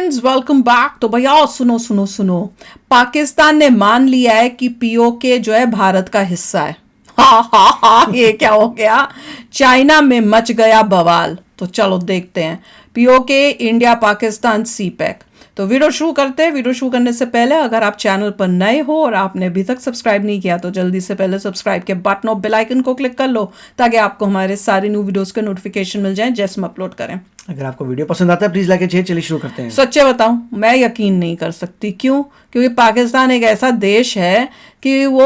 Friends, welcome back. तो भैया सुनो सुनो सुनो, पाकिस्तान ने मान लिया है कि पीओके जो है भारत का हिस्सा है। हा, ये क्या हो गया? चाइना में मच गया बवाल। तो चलो देखते हैं पीओके इंडिया पाकिस्तान सी पैक। तो वीडियो शुरू करते हैं। वीडियो शुरू करने से पहले अगर आप चैनल पर नए हो और आपने अभी तक सब्सक्राइब नहीं किया तो जल्दी से पहले सब्सक्राइब के बटन और बेल आइकन को क्लिक कर लो ताकि आपको हमारे सारे न्यू वीडियोस के नोटिफिकेशन मिल जाएं जैसे हम अपलोड करें। अगर आपको वीडियो पसंद आता है प्लीज लाइक शेयर। चलिए शुरू करते हैं। सच्चे बताऊं, मैं यकीन नहीं कर सकती। क्यों? क्योंकि पाकिस्तान एक ऐसा देश है कि वो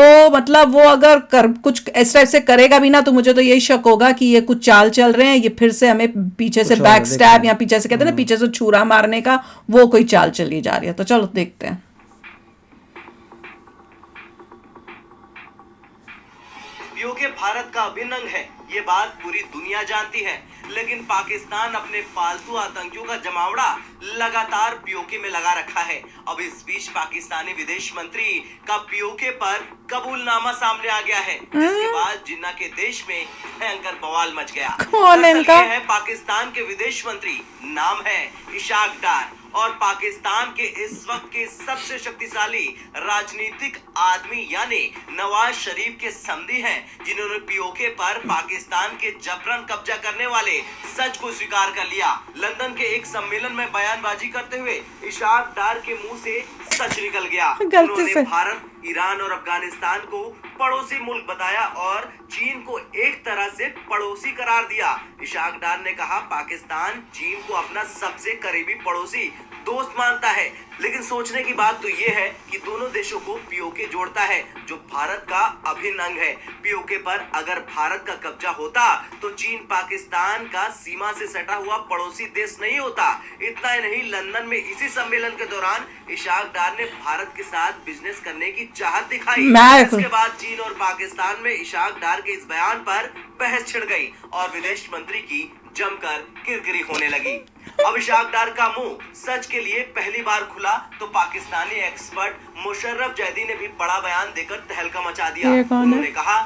वो अगर कुछ इस टाइप से करेगा भी ना तो मुझे तो यही शक होगा कि ये कुछ चाल चल रहे हैं, ये फिर से हमें पीछे से बैक स्टैब या पीछे से कहते हैं ना पीछे से छुरा मारने का वो कोई चाल चली जा रही है। तो चलो देखते हैं। पीओके भारत का अभिन्न अंग है, ये बात पूरी दुनिया जानती है, लेकिन पाकिस्तान अपने पालतू आतंकियों का जमावड़ा लगातार पीओके में लगा रखा है। अब इस बीच पाकिस्तानी विदेश मंत्री का पीओके पर कबूलनामा सामने आ गया है, जिसके बाद जिन्ना के देश में भयंकर बवाल मच गया। कौन है इनका? है पाकिस्तान के विदेश मंत्री, नाम है इशाक डार, और पाकिस्तान के इस वक्त के सबसे शक्तिशाली राजनीतिक आदमी यानी नवाज शरीफ के समधी हैं, जिन्होंने पीओके पर पाकिस्तान के जबरन कब्जा करने वाले सच को स्वीकार कर लिया। लंदन के एक सम्मेलन में बयानबाजी करते हुए इशाक डार के मुंह से सच निकल गया। उन्होंने भारत, ईरान और अफगानिस्तान को पड़ोसी मुल्क बताया और चीन को एक तरह से पड़ोसी करार दिया। इशाक डार ने कहा पाकिस्तान चीन को अपना सबसे करीबी पड़ोसी दोस्त मानता है, लेकिन सोचने की बात तो ये है कि दोनों देशों को पीओके जोड़ता है, जो भारत का अभिन्न अंग है। पीओके पर अगर भारत का कब्जा होता तो चीन पाकिस्तान का सीमा से सटा हुआ पड़ोसी देश नहीं होता। इतना ही नहीं, लंदन में इसी सम्मेलन के दौरान इशाक डार ने भारत के साथ बिजनेस करने की चाहत दिखाई। इसके बाद चीन और पाकिस्तान में इशाक डार के इस बयान पर बहस छिड़ गई और विदेश मंत्री की जमकर किरकिरी होने लगी। अब इशाक डार का मुंह सच के लिए पहली बार खुला तो पाकिस्तानी एक्सपर्ट मुशर्रफ जैदी ने भी बड़ा बयान देकर तहलका मचा दिया। उन्होंने कहा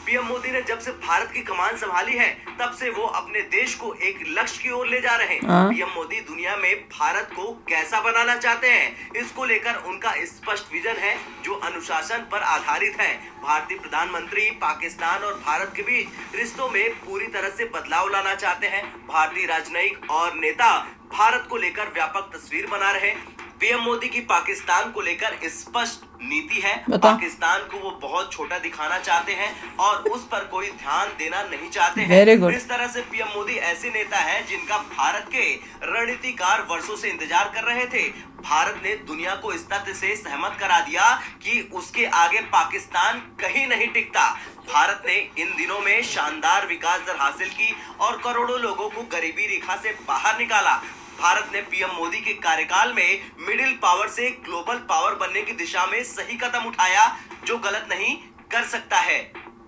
पीएम मोदी ने जब से भारत की कमान संभाली है तब से वो अपने देश को एक लक्ष्य की ओर ले जा रहे हैं। पीएम मोदी दुनिया में भारत को कैसा बनाना चाहते हैं, इसको लेकर उनका स्पष्ट विजन है जो अनुशासन पर आधारित है। भारतीय प्रधानमंत्री पाकिस्तान और भारत के बीच रिश्तों में पूरी तरह से बदलाव लाना चाहते हैं। भारतीय राजनयिक और नेता भारत को लेकर व्यापक तस्वीर बना रहे। पीएम मोदी की पाकिस्तान को लेकर स्पष्ट नीति है। पाकिस्तान को वो बहुत छोटा दिखाना चाहते हैं और उस पर कोई ध्यान देना नहीं चाहते हैं। इस तरह से पीएम मोदी ऐसे नेता हैं जिनका भारत के रणनीतिकार वर्षों से इंतजार कर रहे थे। भारत ने दुनिया को इस तथ्य से सहमत करा दिया कि उसके आगे पाकिस्तान कहीं नहीं टिकता। भारत ने इन दिनों में शानदार विकास दर हासिल की और करोड़ों लोगों को गरीबी रेखा से बाहर निकाला। भारत ने पीएम मोदी के कार्यकाल में मिडिल पावर से ग्लोबल पावर बनने की दिशा में सही कदम उठाया, जो गलत नहीं कर सकता है।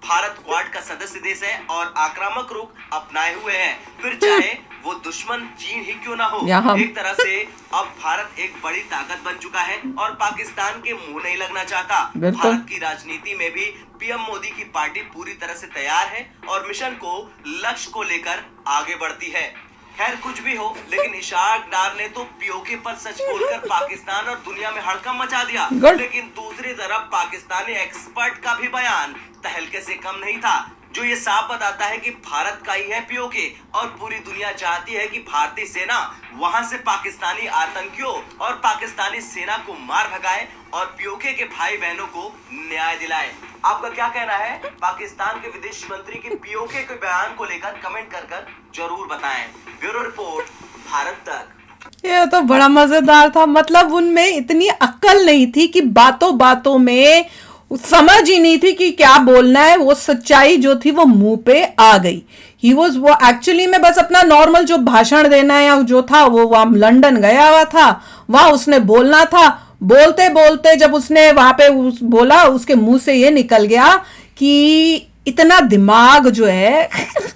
भारत क्वाड का सदस्य देश है और आक्रामक रुख अपनाए हुए है, फिर चाहे वो दुश्मन चीन ही क्यों ना हो। एक तरह से अब भारत एक बड़ी ताकत बन चुका है और पाकिस्तान के मुंह नहीं लगना चाहता। भारत की राजनीति में भी पीएम मोदी की पार्टी पूरी तरह से तैयार है और मिशन को, लक्ष्य को लेकर आगे बढ़ती है। खैर कुछ भी हो, लेकिन इशाक डार ने तो पीओके पर सच बोलकर पाकिस्तान और दुनिया में हड़कंप मचा दिया। लेकिन दूसरी तरफ पाकिस्तानी एक्सपर्ट का भी बयान तहलके से कम नहीं था, जो ये साफ बताता है कि भारत का ही है पीओके और पूरी दुनिया चाहती है कि भारतीय सेना वहां से पाकिस्तानी आतंकियों और पाकिस्तानी सेना को मार भगाए और पीओके के भाई बहनों को न्याय दिलाए। आपका क्या कहना है? पाकिस्तान के विदेश मंत्री के पीओके के बयान को लेकर कमेंट कर जरूर बताएं। ब्यूरो रिपोर्ट, भारत तक। ये तो बड़ा मजेदार था। उनमें इतनी अक्ल नहीं थी कि बातों बातों में समझ ही नहीं थी कि क्या बोलना है। वो सच्चाई जो थी वो मुंह पे आ गई। वो एक्चुअली में बस अपना नॉर्मल जो भाषण देना है या जो था वो वहां लंदन गया हुआ था, वहां उसने बोलना था। बोलते बोलते जब उसने वहां पे बोला, उसके मुंह से ये निकल गया कि इतना दिमाग जो है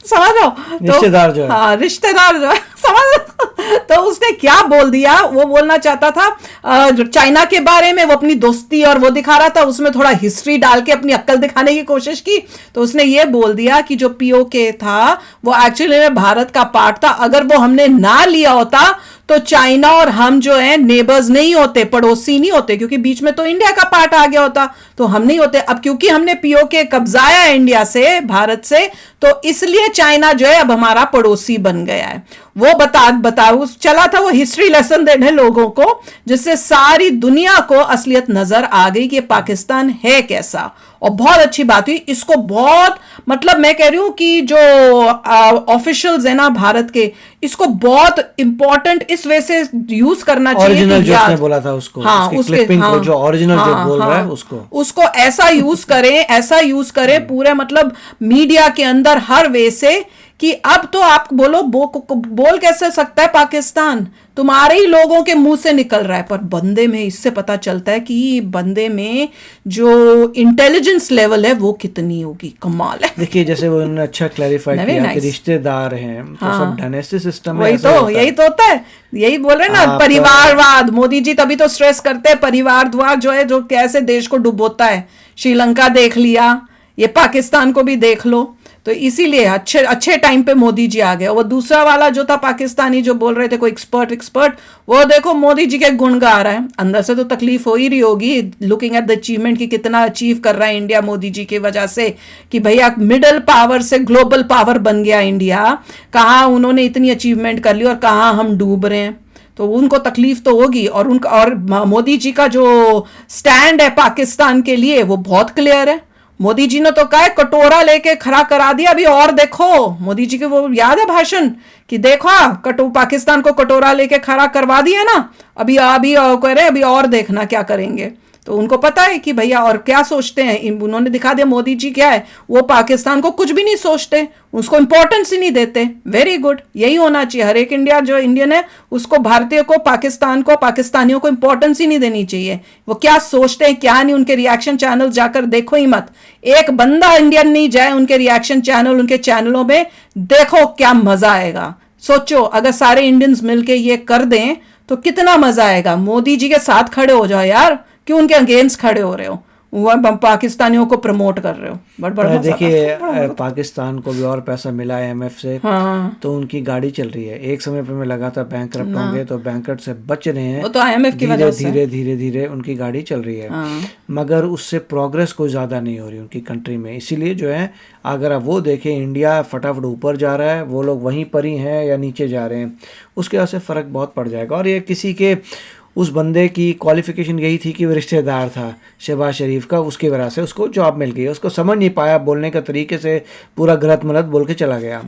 समझ लो, रिश्तेदार जो है, हाँ रिश्तेदार जो है, समझ लो। तो उसने क्या बोल दिया, वो बोलना चाहता था जो चाइना के बारे में, वो अपनी दोस्ती और वो दिखा रहा था, उसमें थोड़ा हिस्ट्री डाल के अपनी अक्ल दिखाने की कोशिश की। तो उसने ये बोल दिया कि जो पीओके था वो एक्चुअली में भारत का पार्ट था, अगर वो हमने ना लिया होता तो चाइना और हम जो है नेबर्स नहीं होते, पड़ोसी नहीं होते, क्योंकि बीच में तो इंडिया का पार्ट आ गया होता, तो हम नहीं होते। अब क्योंकि हमने पीओके कब्जाया है इंडिया से, भारत से, तो इसलिए चाइना जो है अब हमारा पड़ोसी बन गया है। वो बताओ चला था वो हिस्ट्री लेसन देने लोगों को, जिससे सारी दुनिया को असलियत नजर आ गई कि पाकिस्तान है कैसा। और बहुत अच्छी बात हुई इसको, बहुत मतलब मैं कह रही हूं कि जो ऑफिशियल्स है ना भारत के, इसको बहुत इंपॉर्टेंट इस वजह से यूज करना चाहिए। ओरिजिनल जो उसने बोला था उसको, हाँ, उसके क्लिपिंग को जो ओरिजिनल जो बोल रहा है उसको ऐसा यूज करें पूरे मतलब मीडिया के अंदर हर वे से कि अब तो आप बोल कैसे सकता है पाकिस्तान, तुम्हारे ही लोगों के मुंह से निकल रहा है। पर बंदे में इससे पता चलता है कि बंदे में जो इंटेलिजेंस लेवल है वो कितनी होगी, कमाल है। देखिए जैसे वो उन्होंने अच्छा क्लैरिफाई किया कि रिश्तेदार हैं, तो सब डायनेस्टी सिस्टम है, वही तो यही तो होता है, यही बोल रहे ना परिवारवाद। मोदी जी तभी तो स्ट्रेस करते हैं परिवारवाद जो है, जो कैसे देश को डुबोता है। श्रीलंका देख लिया, ये पाकिस्तान को भी देख लो। तो इसीलिए अच्छे टाइम पे मोदी जी आ गए। वो दूसरा वाला जो था पाकिस्तानी जो बोल रहे थे कोई एक्सपर्ट, वो देखो मोदी जी के गुण गा रहा है। अंदर से तो तकलीफ हो ही रही होगी लुकिंग एट द अचीवमेंट की कितना अचीव कर रहा है इंडिया मोदी जी की वजह से, कि भैया मिडिल पावर से ग्लोबल पावर बन गया इंडिया। कहाँ उन्होंने इतनी अचीवमेंट कर ली और कहाँ हम डूब रहे हैं, तो उनको तकलीफ तो होगी। और मोदी जी का जो स्टैंड है पाकिस्तान के लिए वो बहुत क्लियर है। मोदी जी ने तो कहा कटोरा लेके खड़ा करा दिया। अभी और देखो मोदी जी के वो याद है भाषण कि देखो पाकिस्तान को कटोरा लेके खड़ा करवा दिया ना, अभी कह रहे अभी और देखना क्या करेंगे। तो उनको पता है कि भैया और क्या सोचते हैं, उन्होंने दिखा दिया मोदी जी क्या है, वो पाकिस्तान को कुछ भी नहीं सोचते, उसको इंपॉर्टेंस ही नहीं देते। वेरी गुड, यही होना चाहिए। हर एक इंडियन है उसको, भारतीय को, पाकिस्तान को, पाकिस्तानियों को इंपॉर्टेंस ही नहीं देनी चाहिए। वो क्या सोचते हैं क्या नहीं, उनके रिएक्शन चैनल जाकर देखो ही मत। एक बंदा इंडियन नहीं जाए उनके रिएक्शन चैनल, उनके चैनलों में, देखो क्या मजा आएगा। सोचो अगर सारे इंडियंस मिलके ये कर दें तो कितना मजा आएगा। मोदी जी के साथ खड़े हो जाओ यार, क्यों उनके अगेंस्ट खड़े हो रहे हो, पाकिस्तानियों को प्रमोट कर रहे हो। देखिए पाकिस्तान को भी और पैसा मिला है IMF से, हाँ। तो उनकी गाड़ी चल रही है। एक समय पे मैं लगा था बैंकरप्ट होंगे, तो बैंकरप्ट से बच रहे हैं, वो तो IMF की वजह से धीरे उनकी गाड़ी चल रही है, हाँ। मगर उससे प्रोग्रेस कोई ज्यादा नहीं हो रही उनकी कंट्री में। इसीलिए जो है अगर आप वो देखें, इंडिया फटाफट ऊपर जा रहा है, वो लोग वहीं पर ही हैं या नीचे जा रहे हैं, उसके वजह से फर्क बहुत पड़ जाएगा। और ये किसी के उस बंदे की क्वालिफिकेशन यही थी कि वो रिश्तेदार था शहबाज शरीफ का, उसकी वजह से उसको जॉब मिल गई। उसको समझ नहीं पाया बोलने का तरीके से, पूरा गलत मलत बोल के चला गया।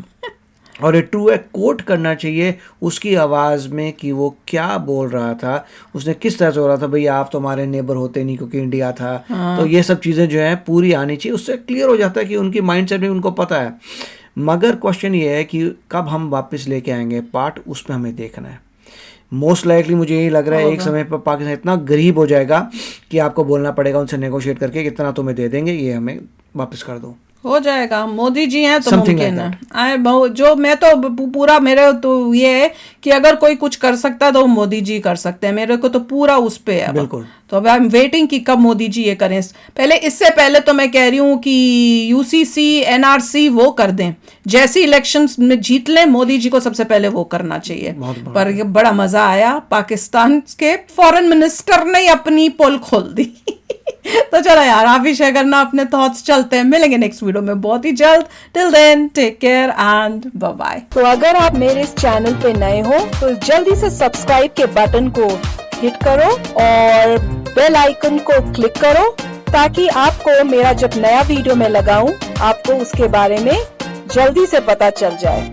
और ये ट्रू है, कोट करना चाहिए उसकी आवाज़ में कि वो क्या बोल रहा था, उसने किस तरह से हो रहा था। भैया आप तो हमारे नेबर होते नहीं क्योंकि इंडिया था, हाँ। तो ये सब चीज़ें जो हैं पूरी आनी चाहिए, उससे क्लियर हो जाता है कि उनकी माइंडसेट में उनको पता है। मगर क्वेश्चन ये है कि कब हम वापस लेके आएंगे पार्ट, उसमें हमें देखना है। मोस्ट लाइकली मुझे यही लग रहा है एक समय पर पाकिस्तान इतना गरीब हो जाएगा कि आपको बोलना पड़ेगा उनसे नेगोशिएट करके कितना तुम्हें दे देंगे, ये हमें वापस कर दो। हो जाएगा, मोदी जी हैं तो मुमकिन है। जो मैं तो पूरा, मेरे तो ये है कि अगर कोई कुछ कर सकता है तो मोदी जी कर सकते हैं। मेरे को तो पूरा उस पे है बिल्कुल। तो अब आई एम वेटिंग कि कब मोदी जी ये करें। इससे पहले तो मैं कह रही हूँ कि UCC NRC वो कर दें, जैसे इलेक्शंस में जीत लें मोदी जी को सबसे पहले वो करना चाहिए। पर ये बड़ा मजा आया, पाकिस्तान के फॉरेन मिनिस्टर ने अपनी पोल खोल दी। तो चलो यार, आप भी शेयर करना अपने थॉट्स। चलते हैं, मिलेंगे नेक्स्ट वीडियो में बहुत ही जल्द। Till then take care and bye bye. तो अगर आप मेरे इस चैनल पे नए हो तो जल्दी से सब्सक्राइब के बटन को हिट करो और बेल आइकन को क्लिक करो, ताकि आपको मेरा जब नया वीडियो मैं लगाऊं आपको उसके बारे में जल्दी से पता चल जाए।